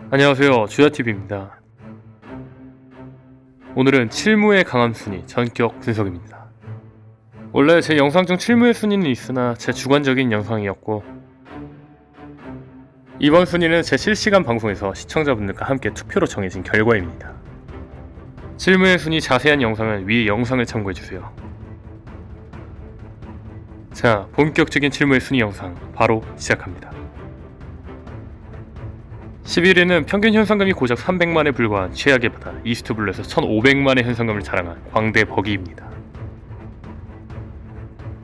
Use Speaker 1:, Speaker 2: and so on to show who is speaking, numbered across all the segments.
Speaker 1: 안녕하세요, 주야TV입니다. 오늘은 칠무의 강함 순위 전격 분석입니다. 원래 제 영상 중 칠무의 순위는 있으나 제 주관적인 영상이었고, 이번 순위는 제 실시간 방송에서 시청자분들과 함께 투표로 정해진 결과입니다. 칠무의 순위 자세한 영상은 위의 영상을 참고해주세요. 자, 본격적인 칠무의 순위 영상 바로 시작합니다. 11위는 평균 현상금이 고작 300만에 불과한 최악의 바다 이스트블루에서 1500만의 현상금을 자랑한 광대 버기입니다.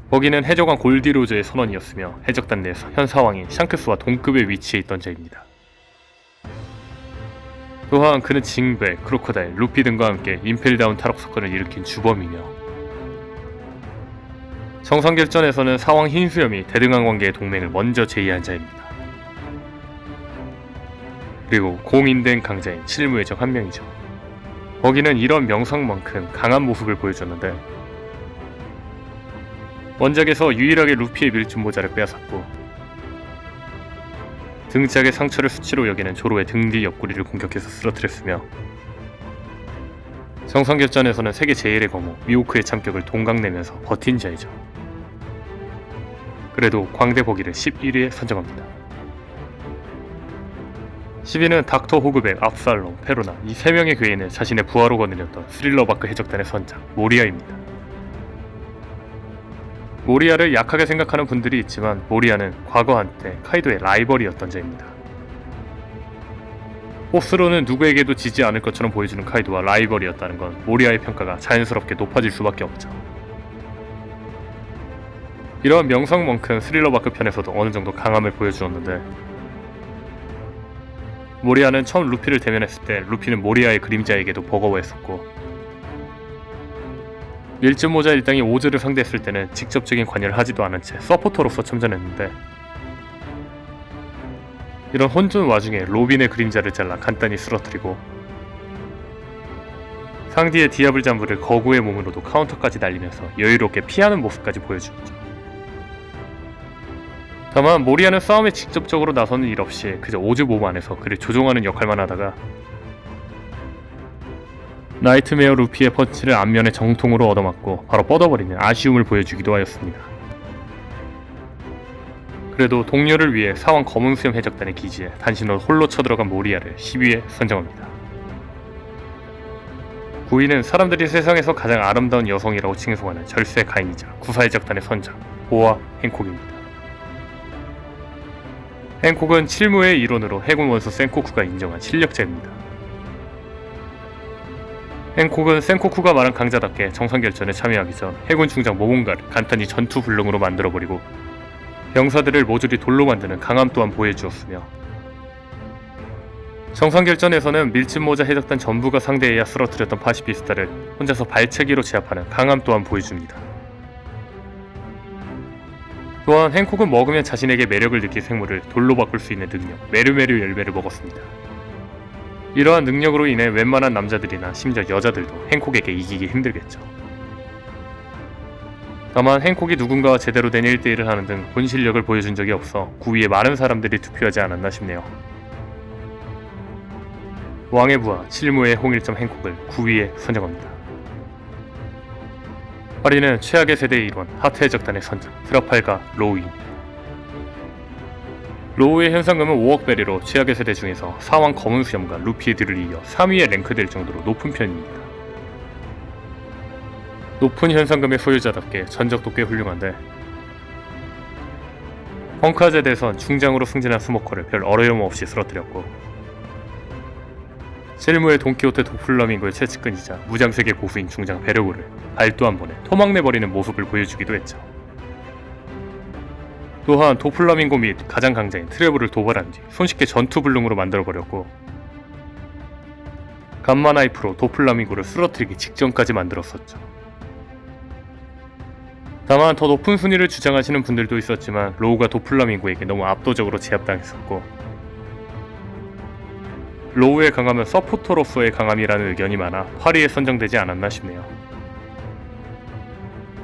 Speaker 1: 버기는 해적왕 골디로저의 선원이었으며 해적단 내에서 현 사왕인 샹크스와 동급에 위치해 있던 자입니다. 또한 그는 징배, 크로커다일, 루피 등과 함께 임펠다운 탈옥 사건을 일으킨 주범이며, 정상결전에서는 사왕 흰수염이 대등한 관계의 동맹을 먼저 제의한 자입니다. 그리고 공인된 강자인 칠무의 적 한 명이죠. 버기는 이런 명성만큼 강한 모습을 보여줬는데, 원작에서 유일하게 루피의 밀짚 모자를 빼앗았고, 등짝의 상처를 수치로 여기는 조로의 등 뒤 옆구리를 공격해서 쓰러뜨렸으며, 정상결전에서는 세계 제일의 거모 미호크의 참격을 동강내면서 버틴 자이죠. 그래도 광대 버기를 11위에 선정합니다. 10위는 닥터 호그백, 압살롬, 페로나 이 3명의 괴인을 자신의 부하로 거느렸던 스릴러바크 해적단의 선장 모리아입니다. 모리아를 약하게 생각하는 분들이 있지만, 모리아는 과거 한때 카이도의 라이벌이었던 자입니다. 보스로는 누구에게도 지지 않을 것처럼 보여주는 카이도와 라이벌이었다는 건 모리아의 평가가 자연스럽게 높아질 수밖에 없죠. 이러한 명성만큼 스릴러바크 편에서도 어느정도 강함을 보여주었는데, 모리아는 처음 루피를 대면했을 때 루피는 모리아의 그림자에게도 버거워했었고, 밀짚 모자 일당이 오즈를 상대했을 때는 직접적인 관여를 하지도 않은 채 서포터로서 참전했는데, 이런 혼전 와중에 로빈의 그림자를 잘라 간단히 쓰러뜨리고, 상디의 디아블 잠브를 거구의 몸으로도 카운터까지 날리면서 여유롭게 피하는 모습까지 보여주었죠. 다만 모리아는 싸움에 직접적으로 나서는 일 없이 그저 오즈 몸 안에서 그를 조종하는 역할만 하다가, 나이트메어 루피의 펀치를 앞면에 정통으로 얻어맞고 바로 뻗어버리는 아쉬움을 보여주기도 하였습니다. 그래도 동료를 위해 사왕 검은수염 해적단의 기지에 단신으로 홀로 쳐들어간 모리아를 10위에 선정합니다. 9위는 사람들이 세상에서 가장 아름다운 여성이라고 칭송하는 절세 가인이자 구사해적단의 선장 보아 행콕입니다. 행콕은 칠무의 일원으로 해군 원수 센코쿠가 인정한 실력자입니다. 행콕은 센코쿠가 말한 강자답게 정상결전에 참여하기 전 해군 중장 모몬가를 간단히 전투 불능으로 만들어버리고 병사들을 모조리 돌로 만드는 강함 또한 보여주었으며, 정상결전에서는 밀짚 모자 해적단 전부가 상대해야 쓰러뜨렸던 파시피스타를 혼자서 발차기로 제압하는 강함 또한 보여줍니다. 또한 행콕은 먹으면 자신에게 매력을 느낄 생물을 돌로 바꿀 수 있는 능력 메르메르 열매를 먹었습니다. 이러한 능력으로 인해 웬만한 남자들이나 심지어 여자들도 행콕에게 이기기 힘들겠죠. 다만 행콕이 누군가와 제대로 된 1대1을 하는 등 본 실력을 보여준 적이 없어 9위에 많은 사람들이 투표하지 않았나 싶네요. 왕의 부하 칠무의 홍일점 행콕을 9위에 선정합니다. 8위는 최악의 세대의 일원 하트해적단의 선장 트라팔가 로우입니다. 로우의 현상금은 5억 베리로 최악의 세대 중에서 사왕 검은수염과 루피들을 이어 3위에 랭크될 정도로 높은 편입니다. 높은 현상금의 소유자답게 전적도 꽤 훌륭한데, 펑카제대에선 중장으로 승진한 스모커를 별 어려움 없이 쓰러뜨렸고, 칠무의 돈키호테 도플라밍고의 최측근이자 무장세계 고수인 중장 베르고를 발도 한 번에 토막내버리는 모습을 보여주기도 했죠. 또한 도플라밍고 및 가장 강자인 트레버를 도발한 뒤 손쉽게 전투불능으로 만들어버렸고, 감마나이프로 도플라밍고를 쓰러뜨리기 직전까지 만들었었죠. 다만 더 높은 순위를 주장하시는 분들도 있었지만, 로우가 도플라밍고에게 너무 압도적으로 제압당했었고, 로우의 강함은 서포터로서의 강함이라는 의견이 많아 8위에 선정되지 않았나 싶네요.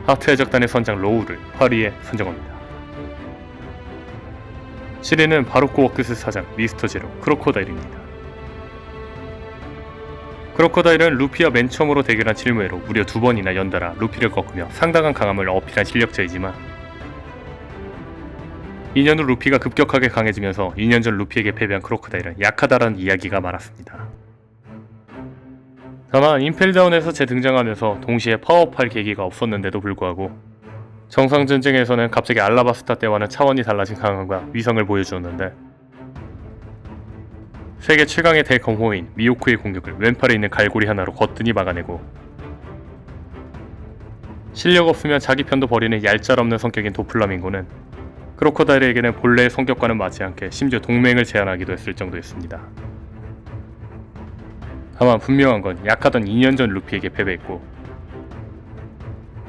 Speaker 1: 하트 해적단의 선장 로우를 8위에 선정합니다. 7위는 바로코 워크스 사장 미스터 제로 크로코다일입니다. 크로코다일은 루피와 맨 처음으로 대결한 칠무회로 무려 2번이나 연달아 루피를 꺾으며 상당한 강함을 어필한 실력자이지만 2년 후 루피가 급격하게 강해지면서 2년 전 루피에게 패배한 크로코다일은 약하다라는 이야기가 많았습니다. 다만 임펠다운에서 재등장하면서 동시에 파워업할 계기가 없었는데도 불구하고 정상전쟁에서는 갑자기 알라바스타 때와는 차원이 달라진 강함과 위성을 보여주었는데 세계 최강의 대검호인 미호쿠의 공격을 왼팔에 있는 갈고리 하나로 거뜬히 막아내고 실력 없으면 자기 편도 버리는 얄짤없는 성격인 도플라밍고는 크로코다일에게는 본래의 성격과는 맞지 않게 심지어 동맹을 제안하기도 했을 정도였습니다. 다만 분명한 건 약하던 2년 전 루피에게 패배했고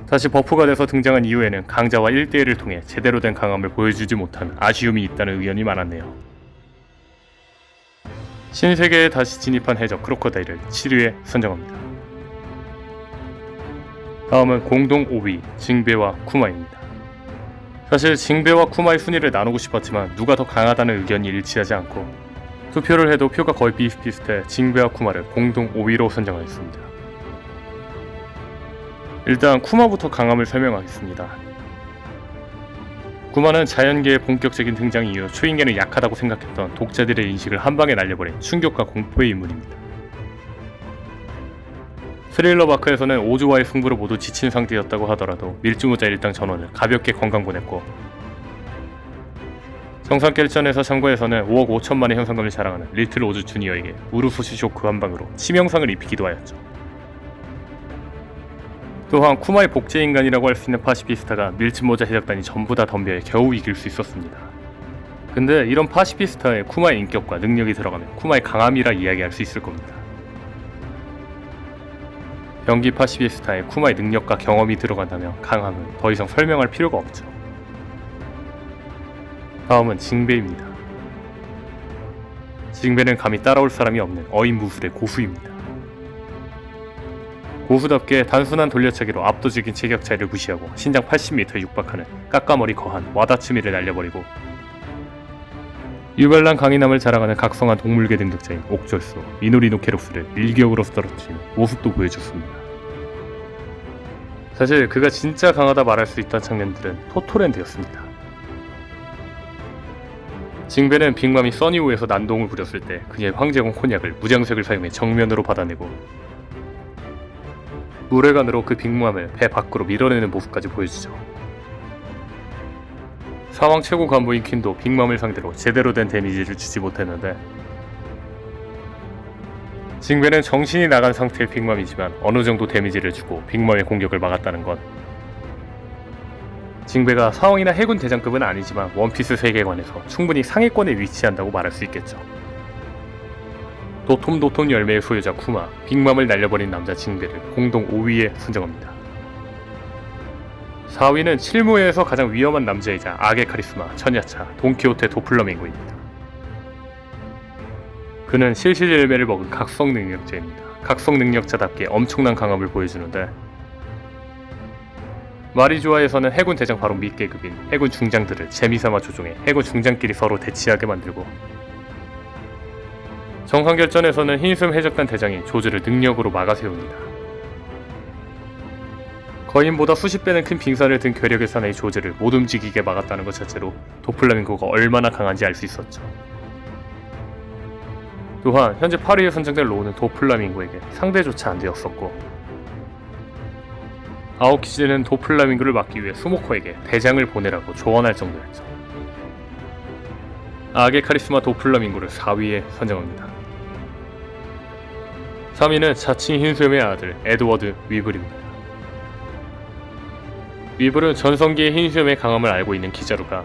Speaker 1: 다시 버프가 돼서 등장한 이후에는 강자와 1대1을 통해 제대로 된 강함을 보여주지 못한 아쉬움이 있다는 의견이 많았네요. 신세계에 다시 진입한 해적 크로코다일을 7위에 선정합니다. 다음은 공동 5위 징베와 쿠마입니다. 사실 징베와 쿠마의 순위를 나누고 싶었지만 누가 더 강하다는 의견이 일치하지 않고 투표를 해도 표가 거의 비슷비슷해 징베와 쿠마를 공동 5위로 선정하였습니다. 일단 쿠마부터 강함을 설명하겠습니다. 쿠마는 자연계의 본격적인 등장 이후 초인계는 약하다고 생각했던 독자들의 인식을 한방에 날려버린 충격과 공포의 인물입니다. 스릴러 마크에서는 오즈와의 승부로 모두 지친 상태였다고 하더라도 밀주모자 일당 전원을 가볍게 건강 보냈고 정상결전에서 참고에서는 5억 5천만의 현상금을 자랑하는 리틀 오즈 주니어에게 우르푸시 쇼크 한 방으로 치명상을 입히기도 하였죠. 또한 쿠마의 복제인간이라고 할 수 있는 파시피스타가 밀짚모자 해적단이 전부 다 덤벼에 겨우 이길 수 있었습니다. 근데 이런 파시피스타에 쿠마의 인격과 능력이 들어가면 쿠마의 강함이라 이야기할 수 있을 겁니다. 병기 파시피스타에 쿠마의 능력과 경험이 들어간다면 강함은 더 이상 설명할 필요가 없죠. 다음은 징베입니다. 징베는 감히 따라올 사람이 없는 어인무술의 고수입니다. 고수답게 단순한 돌려차기로 압도적인 체격 차이를 무시하고 신장 80m에 육박하는 깎아머리 거한 와다츠미를 날려버리고 유별난 강인함을 자랑하는 각성한 동물계 능력자인 옥졸수 미노리노 케로스를 일격으로 쓰러뜨리는 모습도 보여줬습니다. 사실 그가 진짜 강하다 말할 수 있던 장면들은 토토랜드였습니다. 징베는 빅맘이 써니우에서 난동을 부렸을 때 그녀의 황제공 콘약을 무장색을 사용해 정면으로 받아내고 물회관으로 그 빅맘을 배 밖으로 밀어내는 모습까지 보여주죠. 사왕 최고 간부인 퀸도 빅맘을 상대로 제대로 된 데미지를 주지 못했는데 징베는 정신이 나간 상태의 빅맘이지만 어느 정도 데미지를 주고 빅맘의 공격을 막았다는 건 징베가 사왕이나 해군 대장급은 아니지만 원피스 세계관에서 충분히 상위권에 위치한다고 말할 수 있겠죠. 도톰도톰 열매의 소유자 쿠마, 빅맘을 날려버린 남자 징베를 공동 5위에 선정합니다. 4위는 칠무회에서 가장 위험한 남자이자 악의 카리스마, 천야차, 돈키호테 도플라밍고입니다. 그는 실실 열매를 먹은 각성 능력자입니다. 각성 능력자답게 엄청난 강함을 보여주는데 마리조아에서는 해군 대장 바로 밑계급인 해군 중장들을 재미삼아 조종해 해군 중장끼리 서로 대치하게 만들고 정상결전에서는 흰숨 해적단 대장인 조즈를 능력으로 막아세웁니다. 거인보다 수십 배는 큰 빙산을 든 괴력의 사나이 조즈를 못 움직이게 막았다는 것 자체로 도플라밍고가 얼마나 강한지 알 수 있었죠. 또한 현재 8위에 선정된 로우는 도플라밍고에게 상대조차 안 되었었고 아오키즈는 도플라밍고를 막기 위해 수모코에게 대장을 보내라고 조언할 정도였죠. 악의 카리스마 도플라밍고를 4위에 선정합니다. 3위는 자칭 흰수염의 아들 에드워드 위블입니다. 위블은 전성기의 흰수염의 강함을 알고 있는 기자루가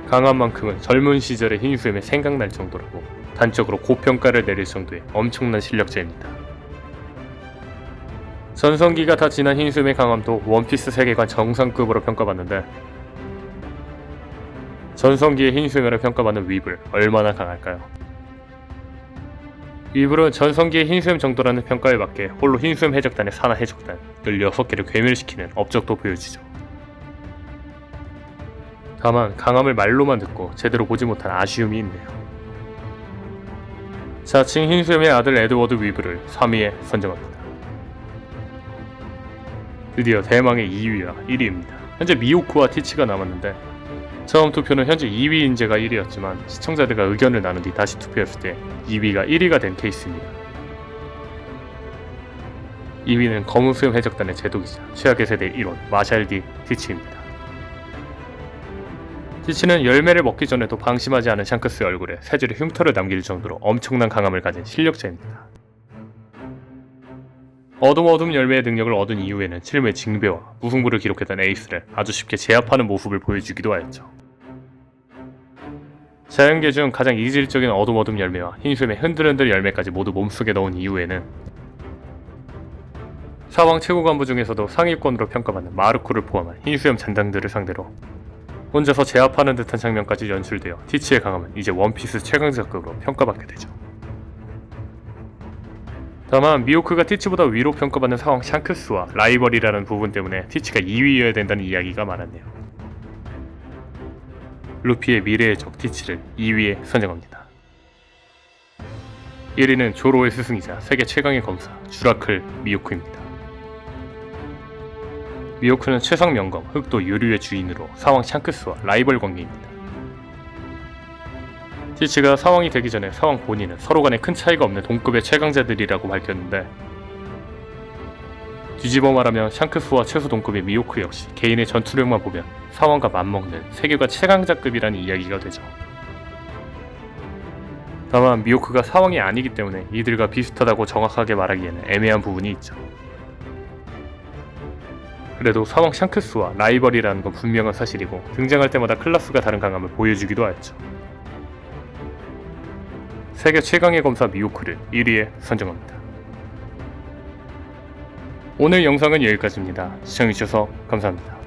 Speaker 1: 강함만큼은 젊은 시절의 흰수염에 생각날 정도라고 단적으로 고평가를 내릴 정도의 엄청난 실력자입니다. 전성기가 다 지난 흰수염의 강함도 원피스 세계관 정상급으로 평가받는데 전성기의 흰수염으로 평가받는 위블 얼마나 강할까요? 위블은 전성기의 흰수염 정도라는 평가에 맞게 홀로 흰수염 해적단의 산하 해적단 16개를 괴멸시키는 업적도 보여주죠. 다만 강함을 말로만 듣고 제대로 보지 못한 아쉬움이 있네요. 자칭 흰수염의 아들 에드워드 위블을 3위에 선정합니다. 드디어 대망의 2위와 1위입니다. 현재 미호크와 티치가 남았는데 처음 투표는 현재 2위 인재가 1위였지만 시청자들과 의견을 나눈 뒤 다시 투표했을 때 2위가 1위가 된 케이스입니다. 2위는 검은 수염 해적단의 제독이자 최악의 세대 1원 마샬 디 티치입니다. 티치는 열매를 먹기 전에도 방심하지 않은 샹크스의 얼굴에 세 줄의 흉터를 남길 정도로 엄청난 강함을 가진 실력자입니다. 어둠 열매의 능력을 얻은 이후에는 7회 징배와 무승부를 기록했던 에이스를 아주 쉽게 제압하는 모습을 보여주기도 하였죠. 자연계 중 가장 이질적인 어둠 열매와 흰수염의 흔들흔들 열매까지 모두 몸속에 넣은 이후에는 사왕 최고 간부 중에서도 상위권으로 평가받는 마르코를 포함한 흰수염 잔당들을 상대로 혼자서 제압하는 듯한 장면까지 연출되어 티치의 강함은 이제 원피스 최강자급으로 평가받게 되죠. 다만 미호크가 티치보다 위로 평가받는 상황 샹크스와 라이벌이라는 부분 때문에 티치가 2위여야 된다는 이야기가 많았네요. 루피의 미래의 적 티치를 2위에 선정합니다. 1위는 조로의 스승이자 세계 최강의 검사 주라클 미호크입니다. 미호크는 최상 명검 흑도 요류의 주인으로 사왕 샹크스와 라이벌 관계입니다. 티치가 사왕이 되기 전에 사왕 본인은 서로 간에 큰 차이가 없는 동급의 최강자들이라고 밝혔는데 뒤집어 말하면 샹크스와 최소 동급의 미호크 역시 개인의 전투력만 보면 사왕과 맞먹는 세계관 최강자급이라는 이야기가 되죠. 다만 미호크가 사왕이 아니기 때문에 이들과 비슷하다고 정확하게 말하기에는 애매한 부분이 있죠. 그래도 사왕 샹크스와 라이벌이라는 건 분명한 사실이고 등장할 때마다 클라스가 다른 강함을 보여주기도 하였죠. 세계 최강의 검사 미호크를 1위에 선정합니다. 오늘 영상은 여기까지입니다. 시청해주셔서 감사합니다.